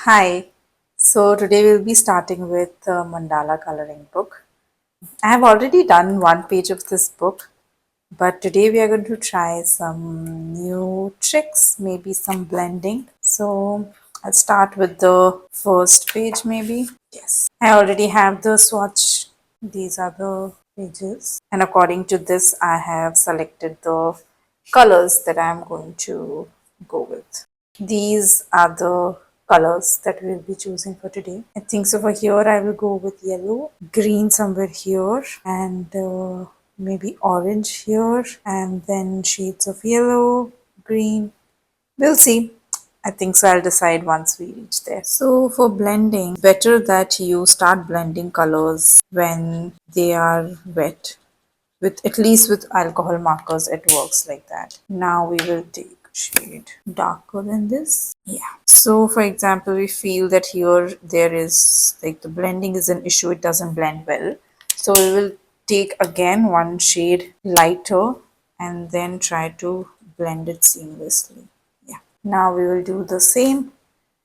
Hi. So today we'll be starting with the Mandala coloring book. I have already done one page of this book, but today we are going to try some new tricks, maybe some blending. So I'll start with the first page maybe. Yes. I already have the swatch. These are the pages. And according to this, I have selected the colors that I'm going to go with. These are the colors that we'll be choosing for today. I think so for here I will go with yellow, green somewhere here, and maybe orange here, and then shades of yellow, green. We'll see. I think so I'll decide once we reach there. So for blending, better that you start blending colors when they are wet. With at least with alcohol markers it works like that. Now we will take shade darker than this. Yeah. So for example, we feel that here there is like the blending is an issue, it doesn't blend well. So we will take again one shade lighter and then try to blend it seamlessly. Yeah. Now we will do the same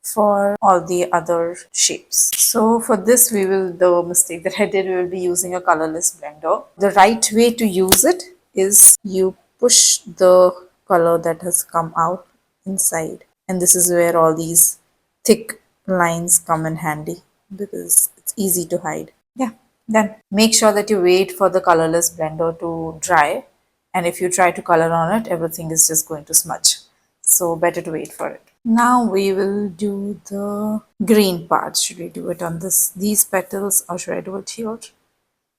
for all the other shapes. So for this the mistake that I did, we will be using a colorless blender. The right way to use it is you push the color that has come out inside, and this is where all these thick lines come in handy because it's easy to hide. Yeah, then make sure that you wait for the colorless blender to dry, and if you try to color on it, everything is just going to smudge. So better to wait for it. Now we will do the green part. Should we do it on these petals or should I do it here?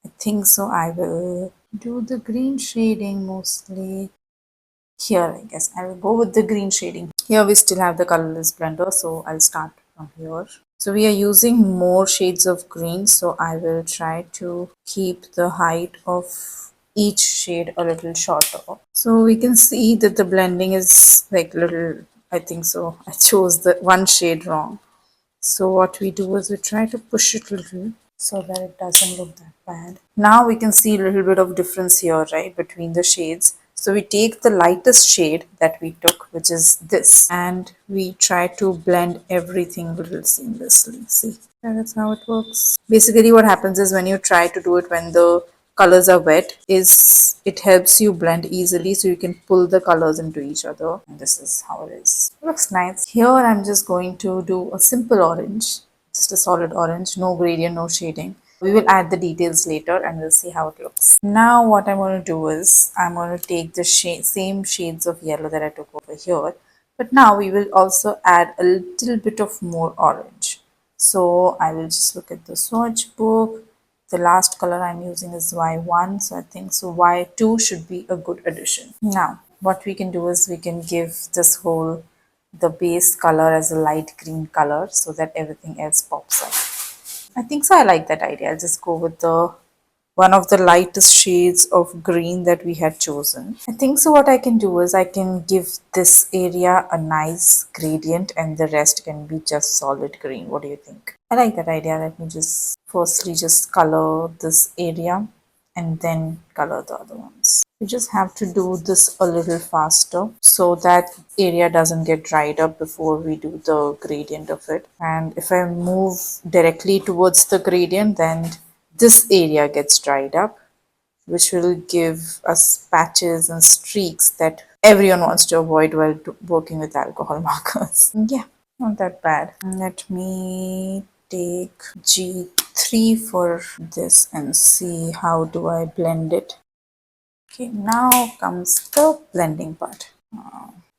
I think so. I will do the green shading mostly here. I guess I will go with the green shading. Here we still have the colorless blender, so I'll start from here. So we are using more shades of green, so I will try to keep the height of each shade a little shorter. So we can see that the blending is like little, I think so. I chose the one shade wrong. So what we do is we try to push it a little so that it doesn't look that bad. Now we can see a little bit of difference here, right, between the shades. So we take the lightest shade that we took, which is this, and we try to blend everything a little seamlessly. See, that's how it works. Basically what happens is when you try to do it when the colors are wet, is it helps you blend easily so you can pull the colors into each other, and this is how it is. It looks nice. Here I'm just going to do a simple orange, just a solid orange, no gradient, no shading. We will add the details later and we'll see how it looks. Now what I'm going to do is I'm going to take the same shades of yellow that I took over here, but now we will also add a little bit of more orange. So I will just look at the swatch book. The last color I'm using is Y1, so I think so Y2 should be a good addition. Now, what we can do is we can give the base color as a light green color so that everything else pops up. I think so I like that idea. I'll just go with the one of the lightest shades of green that we had chosen. I think so what I can do is I can give this area a nice gradient and the rest can be just solid green. What do you think? I like that idea. Let me just firstly just color this area and then color the other ones. You just have to do this a little faster so that area doesn't get dried up before we do the gradient of it. And if I move directly towards the gradient, then this area gets dried up, which will give us patches and streaks that everyone wants to avoid while working with alcohol markers. Yeah, not that bad. Let me take G3 for this and see how do I blend it. Okay, now comes the blending part.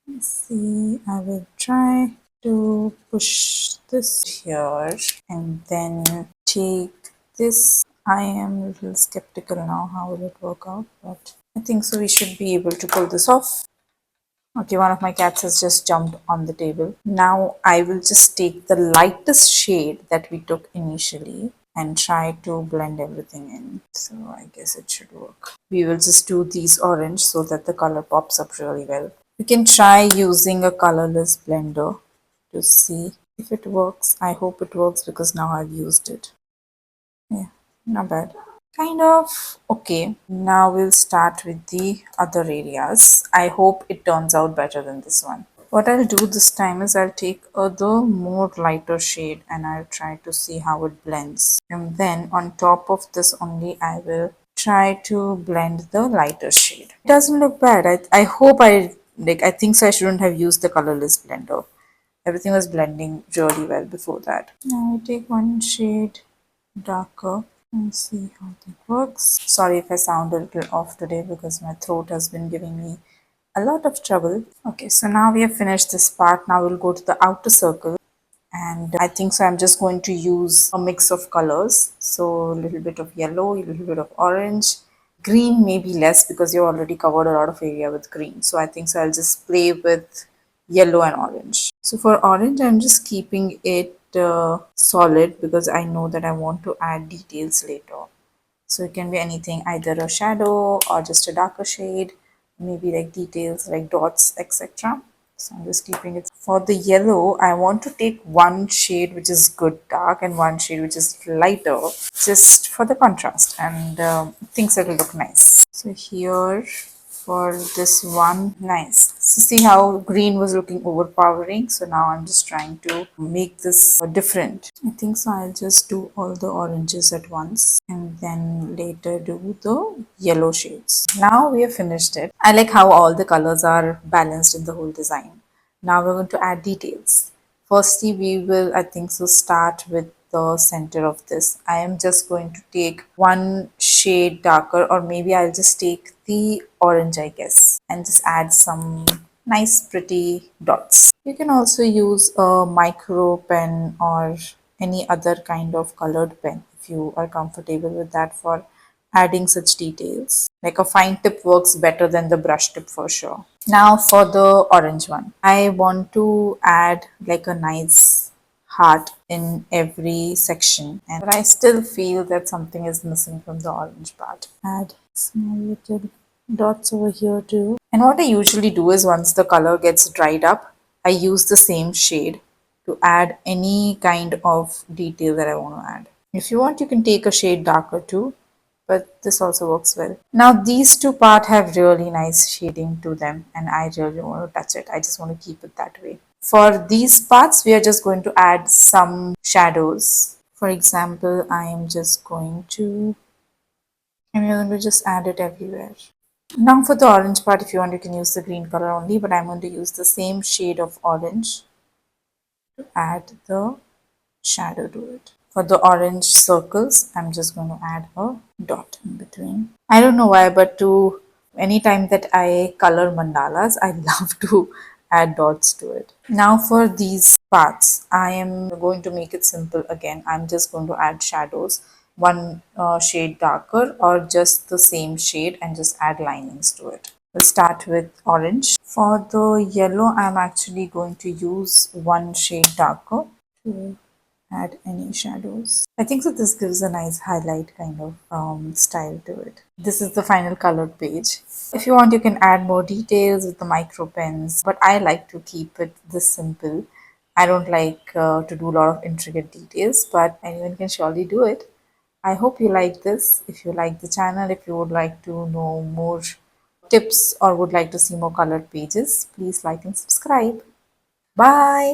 Let's see, I will try to push this here and then take this. I am a little skeptical now how will it work out, but I think so we should be able to pull this off. Okay, one of my cats has just jumped on the table. Now I will just take the lightest shade that we took initially and try to blend everything in. So I guess it should work. We will just do these orange so that the color pops up really well. You can try using a colorless blender to see if it works. I hope it works because now I've used it. Yeah, not bad. Kind of okay. Now we'll start with the other areas. I hope it turns out better than this one. What I'll do this time is I'll take the more lighter shade and I'll try to see how it blends. And then on top of this only I will try to blend the lighter shade. It doesn't look bad. I hope I think so I shouldn't have used the colorless blender. Everything was blending really well before that. Now I take one shade darker and see how that works. Sorry if I sound a little off today because my throat has been giving me a lot of trouble. Okay, so now we have finished this part. Now we'll go to the outer circle. And I think so I'm just going to use a mix of colors. So a little bit of yellow, a little bit of orange. Green maybe less because you already covered a lot of area with green. So I think so I'll just play with yellow and orange. So for orange, I'm just keeping it solid because I know that I want to add details later. So it can be anything, either a shadow or just a darker shade, maybe like details like dots, etc. So I'm just keeping it. For the yellow, I want to take one shade which is good dark and one shade which is lighter, just for the contrast, and things that will look nice. So here for this one, nice. So see how green was looking overpowering. So now I'm just trying to make this different. I think so I'll just do all the oranges at once and then later do the yellow shades. Now we have finished it. I like how all the colors are balanced in the whole design. Now we're going to add details. Firstly, we will, I think so, start with the center of this. I am just going to take one shade darker, or maybe I'll just take the orange, I guess, and just add some nice pretty dots. You can also use a micro pen or any other kind of colored pen if you are comfortable with that for adding such details. Like a fine tip works better than the brush tip for sure. Now for the orange one, I want to add like a nice heart in every section, and but I still feel that something is missing from the orange part. Add small little dots over here too. And what I usually do is once the color gets dried up, I use the same shade to add any kind of detail that I want to add. If you want, you can take a shade darker too, but this also works well. Now these two parts have really nice shading to them and I really want to touch it. I just want to keep it that way. For these parts, we are just going to add some shadows. For example, I am just going to, and we're going to just add it everywhere. Now for the orange part, if you want, you can use the green color only, but I'm going to use the same shade of orange to add the shadow to it. For the orange circles, I'm just going to add a dot in between. I don't know why, but to anytime that I color mandalas, I love to add dots to it. Now for these parts, I am going to make it simple again. I'm just going to add shadows, one shade darker or just the same shade, and just add linings to it. We'll start with orange. For the yellow, I'm actually going to use one shade darker to add any shadows. I think so this gives a nice highlight kind of style to it. This is the final colored page. If you want, you can add more details with the micro pens, but I like to keep it this simple. I don't like to do a lot of intricate details, but anyone can surely do it. I hope you like this. If you like the channel, if you would like to know more tips or would like to see more colored pages, please like and subscribe. Bye.